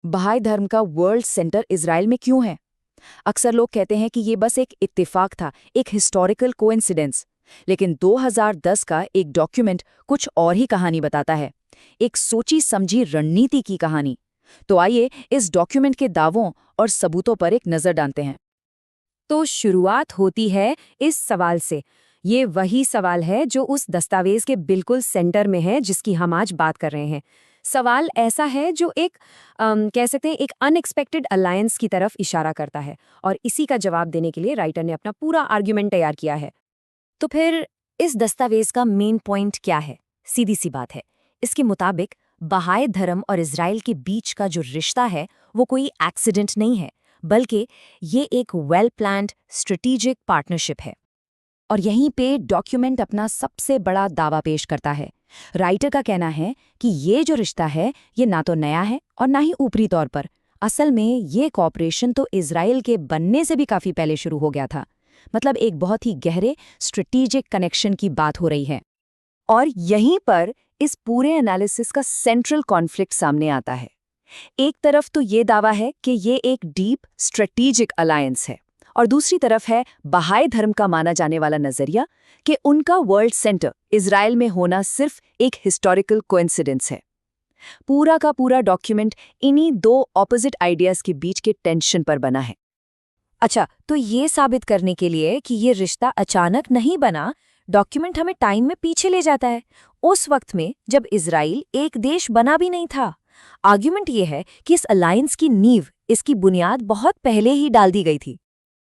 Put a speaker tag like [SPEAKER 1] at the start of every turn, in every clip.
[SPEAKER 1] बहाई धर्म का वर्ल्ड सेंटर इज़राइल में क्यों है? अक्सर लोग कहते हैं कि ये बस एक इत्तेफाक था, एक हिस्टोरिकल कोइंसिडेंस। लेकिन 2010 का एक डॉक्यूमेंट कुछ और ही कहानी बताता है, एक सोची समझी रणनीति की कहानी। तो आइए इस डॉक्यूमेंट के दावों और सबूतों पर एक नज़र डालते हैं।
[SPEAKER 2] तो शुरुआत होती है इस सवाल से। ये वही सवाल है जो उस दस्तावेज के बिल्कुल सेंटर में है जिसकी हम आज बात कर रहे हैं। सवाल ऐसा है जो एक कह सकते हैं एक अनएक्सपेक्टेड अलायंस की तरफ इशारा करता है, और इसी का जवाब देने के लिए राइटर ने अपना पूरा आर्ग्यूमेंट तैयार किया है। तो फिर इस दस्तावेज का मेन पॉइंट क्या है? सीधी सी बात है, इसके मुताबिक बहाई धर्म और इजराइल के बीच का जो रिश्ता है वो कोई एक्सीडेंट नहीं है, बल्कि ये एक वेल प्लान्ड स्ट्रेटेजिक पार्टनरशिप है। और यहीं पे डॉक्यूमेंट अपना सबसे बड़ा दावा पेश करता है। राइटर का कहना है कि ये जो रिश्ता है ये ना तो नया है और ना ही ऊपरी तौर पर। असल में ये कॉपरेशन तो इजराइल के बनने से भी काफी पहले शुरू हो गया था। मतलब एक बहुत ही गहरे स्ट्रेटेजिक कनेक्शन की बात हो रही है। और यहीं पर इस पूरे एनालिसिस का सेंट्रल कॉन्फ्लिक्ट सामने आता है। एक तरफ तो ये दावा है कि ये एक डीप स्ट्रेटेजिक अलायंस है, और दूसरी तरफ है बहाई धर्म का माना जाने वाला नजरिया कि उनका वर्ल्ड सेंटर इजराइल में होना सिर्फ एक हिस्टोरिकल कोइंसिडेंस है। पूरा का पूरा डॉक्यूमेंट इन्हीं दो ऑपोजिट आइडियाज के बीच के टेंशन पर बना है। अच्छा, तो ये साबित करने के लिए कि ये रिश्ता अचानक नहीं बना, डॉक्यूमेंट हमें टाइम में पीछे ले जाता है, उस वक्त में जब इजराइल एक देश बना भी नहीं था। आर्ग्यूमेंट ये है कि इस अलायंस की नींव, इसकी बुनियाद बहुत पहले ही डाल दी गई थी।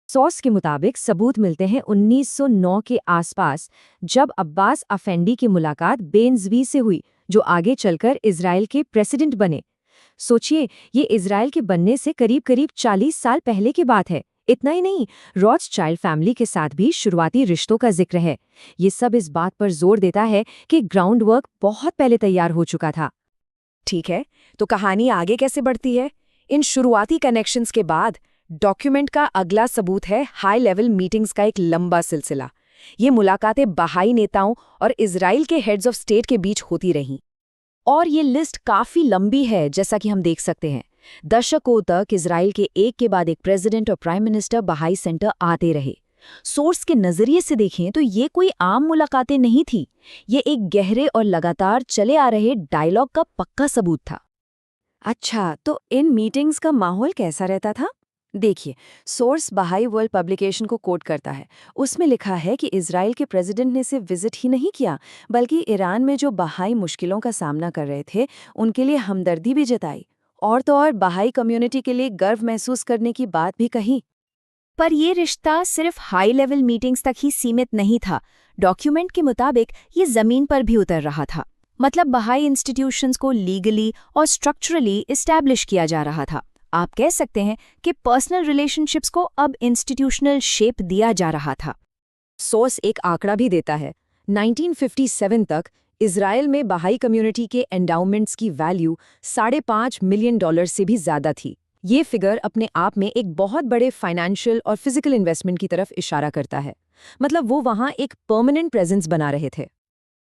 [SPEAKER 2] सोर्स के मुताबिक सबूत मिलते हैं 1909 के आसपास, जब अब्बास अफेंडी की मुलाकात बेनज़वी से हुई, जो आगे चलकर इजराइल के प्रेसिडेंट बने। सोचिए, ये इजराइल के बनने से करीब करीब 40 साल पहले की बात है। इतना ही नहीं, रॉथस्चाइल्ड फैमिली के साथ भी शुरुआती रिश्तों का जिक्र है। ये सब इस बात पर जोर देता है कि ग्राउंड वर्क बहुत पहले तैयार हो चुका था।
[SPEAKER 1] ठीक है, तो कहानी आगे कैसे बढ़ती है? इन शुरुआती कनेक्शंस के बाद डॉक्यूमेंट का अगला सबूत है हाई लेवल मीटिंग्स का एक लंबा सिलसिला। ये मुलाकातें बहाई नेताओं और इजराइल के हेड्स ऑफ स्टेट के बीच होती रहीं। और ये लिस्ट काफी लंबी है, जैसा कि हम देख सकते हैं। दशकों तक इजराइल के एक के बाद एक प्रेसिडेंट और प्राइम मिनिस्टर बहाई सेंटर आते रहे। सोर्स के नजरिए से देखें तो ये कोई आम मुलाकातें नहीं थी, ये एक गहरे और लगातार चले आ रहे डायलॉग का पक्का सबूत था।
[SPEAKER 2] अच्छा, तो इन मीटिंग्स का माहौल कैसा रहता था? देखिए, सोर्स बहाई वर्ल्ड पब्लिकेशन को कोट करता है। उसमें लिखा है कि इजराइल के प्रेसिडेंट ने सिर्फ विजिट ही नहीं किया, बल्कि ईरान में जो बहाई मुश्किलों का सामना कर रहे थे उनके लिए हमदर्दी भी जताई, और तो और बहाई कम्युनिटी के लिए गर्व महसूस करने की बात भी कही। पर ये रिश्ता सिर्फ हाई लेवल मीटिंग्स तक ही सीमित नहीं था। डॉक्यूमेंट के मुताबिक ये जमीन पर भी उतर रहा था। मतलब बहाई इंस्टीट्यूशंस को लीगली और स्ट्रक्चरली इस्टेब्लिश किया जा रहा था। आप कह सकते हैं कि पर्सनल रिलेशनशिप्स को अब इंस्टीट्यूशनल शेप दिया जा रहा था।
[SPEAKER 1] सोर्स एक आंकड़ा भी देता है। 1957 तक इजराइल में बहाई कम्युनिटी के एंडाउमेंट्स की वैल्यू $5.5 मिलियन से भी ज्यादा थी। ये फिगर अपने आप में एक बहुत बड़े फाइनेंशियल और फिजिकल इन्वेस्टमेंट की तरफ इशारा करता है। मतलब वो वहाँ एक परमानेंट प्रेजेंस बना रहे थे।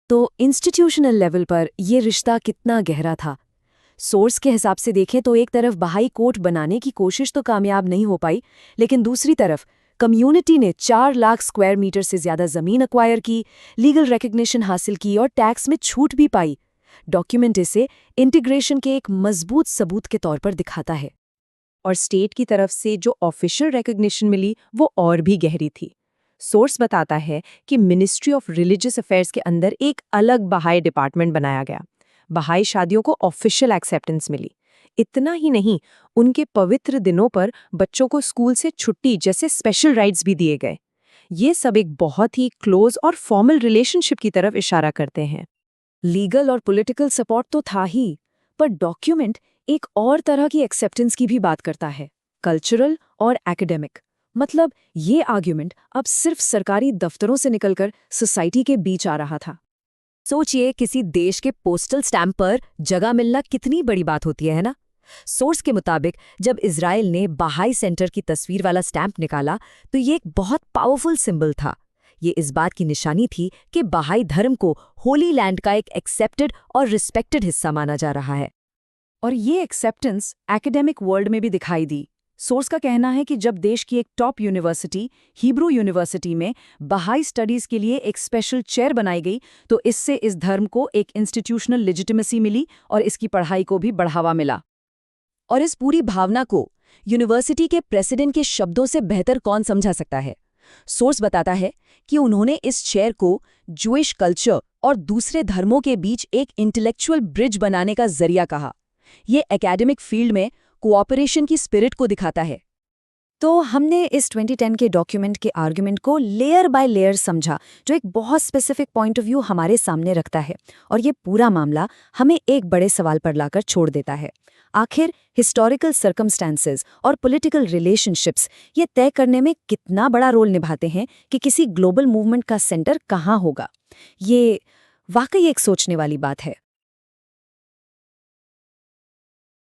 [SPEAKER 1] तो इंस्टीट्यूशनल लेवल पर यह रिश्ता कितना गहरा था? सोर्स के हिसाब से देखें तो एक तरफ बहाई कोर्ट बनाने की कोशिश तो कामयाब नहीं हो पाई, लेकिन दूसरी तरफ कम्युनिटी ने 4 लाख स्क्वायर मीटर से ज्यादा जमीन अक्वायर की, लीगल रिकग्निशन हासिल की और टैक्स में छूट भी पाई। डॉक्यूमेंट इसे इंटीग्रेशन के एक मजबूत सबूत के तौर पर दिखाता है। और स्टेट की तरफ से जो ऑफिशियल रिकग्निशन मिली वो और भी गहरी थी। सोर्स बताता है कि मिनिस्ट्री ऑफ रिलीजियस अफेयर्स के अंदर एक अलग बहाई डिपार्टमेंट बनाया गया। बहाई शादियों को ऑफिशियल एक्सेप्टेंस मिली। इतना ही नहीं, उनके पवित्र दिनों पर बच्चों को स्कूल से छुट्टी जैसे स्पेशल राइट्स भी दिए गए। ये सब एक बहुत ही क्लोज और फॉर्मल रिलेशनशिप की तरफ इशारा करते हैं। लीगल और पॉलिटिकल सपोर्ट तो था ही, पर डॉक्यूमेंट एक और तरह की एक्सेप्टेंस की भी बात करता है, कल्चरल और एकेडमिक। मतलब ये आर्ग्यूमेंट अब सिर्फ सरकारी दफ्तरों से निकलकर सोसाइटी के बीच आ रहा था। सोचिए, किसी देश के पोस्टल स्टैम्प पर जगह मिलना कितनी बड़ी बात होती है ना? सोर्स के मुताबिक जब इजराइल ने बहाई सेंटर की तस्वीर वाला स्टैम्प निकाला तो ये एक बहुत पावरफुल सिंबल था। ये इस बात की निशानी थी कि बहाई धर्म को होली लैंड का एक एक्सेप्टेड और रिस्पेक्टेड हिस्सा माना जा रहा है।
[SPEAKER 2] और ये एक्सेप्टेंस एकेडमिक वर्ल्ड में भी दिखाई दी। सोर्स का कहना है कि जब देश की एक टॉप यूनिवर्सिटी, हिब्रू यूनिवर्सिटी में बहाई स्टडीज के लिए एक स्पेशल चेयर बनाई गई, तो इससे इस धर्म को एक इंस्टीट्यूशनल लेजिटिमेसी मिली और इसकी पढ़ाई को भी बढ़ावा मिला।
[SPEAKER 1] और इस पूरी भावना को यूनिवर्सिटी के प्रेसिडेंट के शब्दों से बेहतर कौन समझा सकता है। सोर्स बताता है कि उन्होंने इस चेयर को जूइश कल्चर और दूसरे धर्मों के बीच एक इंटेलेक्चुअल ब्रिज बनाने का जरिया कहा। ये एकेडमिक फील्ड में कोऑपरेशन की स्पिरिट को दिखाता है।
[SPEAKER 2] तो हमने इस 2010 के डॉक्यूमेंट के आर्गुमेंट को लेयर बाय लेयर समझा, जो एक बहुत स्पेसिफिक पॉइंट ऑफ व्यू हमारे सामने रखता है। और ये पूरा मामला हमें एक बड़े सवाल पर लाकर छोड़ देता है। आखिर हिस्टोरिकल सर्कमस्टेंसेस और पॉलिटिकल रिलेशनशिप्स ये तय करने में कितना बड़ा रोल निभाते हैं कि किसी ग्लोबल मूवमेंट का सेंटर कहाँ होगा। ये वाकई एक सोचने वाली बात है।